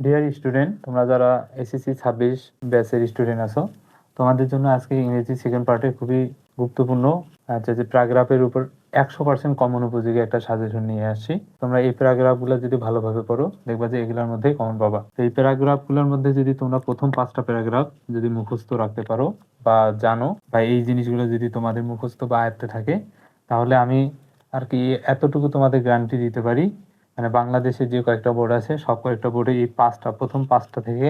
Dear student, তোমরা যারা SSC 26 ব্যাচের স্টুডেন্ট আছো, তোমাদের জন্য আজকে ইংরেজি সেকেন্ড পার্টে খুবই গুরুত্বপূর্ণ যে প্যারাগ্রাফের উপর 100% কমন উপযোগী একটা সাজেশন নিয়ে আসছি। তোমরা এই প্যারাগ্রাফগুলো যদি ভালোভাবে পড়ো, দেখবা যে এগুলোর মধ্যে কমন পাবা। এই প্যারাগ্রাফগুলোর মধ্যে যদি তোমরা প্রথম 5টা প্যারাগ্রাফ যদি মুখস্থ রাখতে পারো বা জানো, বা এই জিনিসগুলো যদি তোমাদের মুখস্থ বা আয়ত্তে থাকে, তাহলে আমি আর কি এতটুকু তোমাদের গ্যারান্টি দিতে পারি, মানে বাংলাদেশে যে কয়েকটা বোর্ড আছে সব কয়েকটা বোর্ডে এই প্রথম পাঁচটা থেকে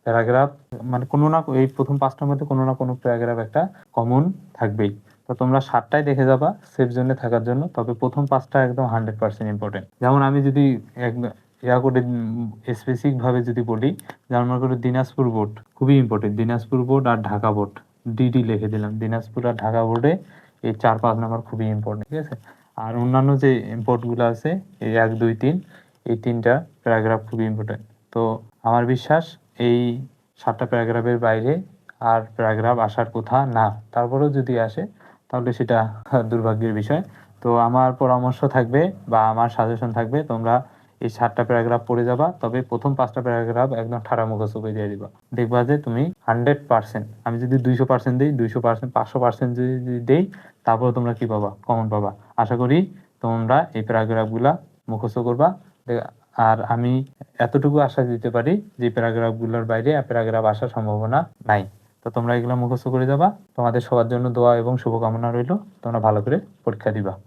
প্যারাগ্রাফ, মানে কোনো না এই প্রথম 5টার মধ্যে কোনো না কোনো প্যারাগ্রাফ একটা কমন থাকবেই। তো তোমরা 7টাই দেখে যাবা সেফ জোনে থাকার জন্য, তবে প্রথম 5টা একদম 100% ইম্পর্টেন্ট। যেমন আমি যদি ইয়া করে স্পেসিফিক ভাবে যদি বলি, যেমন মনে করো দিনাজপুর বোর্ড খুবই ইম্পর্টেন্ট, দিনাজপুর বোর্ড আর ঢাকা বোর্ড ডিডি লিখে দিলাম। দিনাজপুর আর ঢাকা বোর্ডে এই 4-5 নাম্বার খুবই ইম্পর্টেন্ট, ঠিক আছে। আর অন্যান্য যে ইম্পোর্টগুলো আছে এই 1, 2, 3, এই 3টা প্যারাগ্রাফ খুবই ইম্পর্টেন্ট। তো আমার বিশ্বাস এই 7টা প্যারাগ্রাফের বাইরে আর প্যারাগ্রাফ আসার কথা না, তারপরেও যদি আসে তাহলে সেটা দুর্ভাগ্যের বিষয়। তো আমার পরামর্শ থাকবে বা আমার সাজেশন থাকবে, তোমরা এই 7টা প্যারাগ্রাফ পড়ে যাবা, তবে প্রথম 5টা প্যারাগ্রাফ একদম ঠাড়া মুখস্থ করে দিয়ে দিবা। দেখবা যে তুমি 100%, আমি যদি 200% দিই, 200%, 500% যদি দেই, তারপরে তোমরা কি পাবা? কমন পাবা। আশা করি তোমরা এই প্যারাগ্রাফগুলা মুখস্থ করবা। আর আমি এতটুকু আশা দিতে পারি যে প্যারাগ্রাফগুলোর বাইরে প্যারাগ্রাফ আসার সম্ভাবনা নাই। তো তোমরা এগুলো মুখস্থ করে যাবা। তোমাদের সবার জন্য দোয়া এবং শুভকামনা রইল। তোমরা ভালো করে পরীক্ষা দিবা।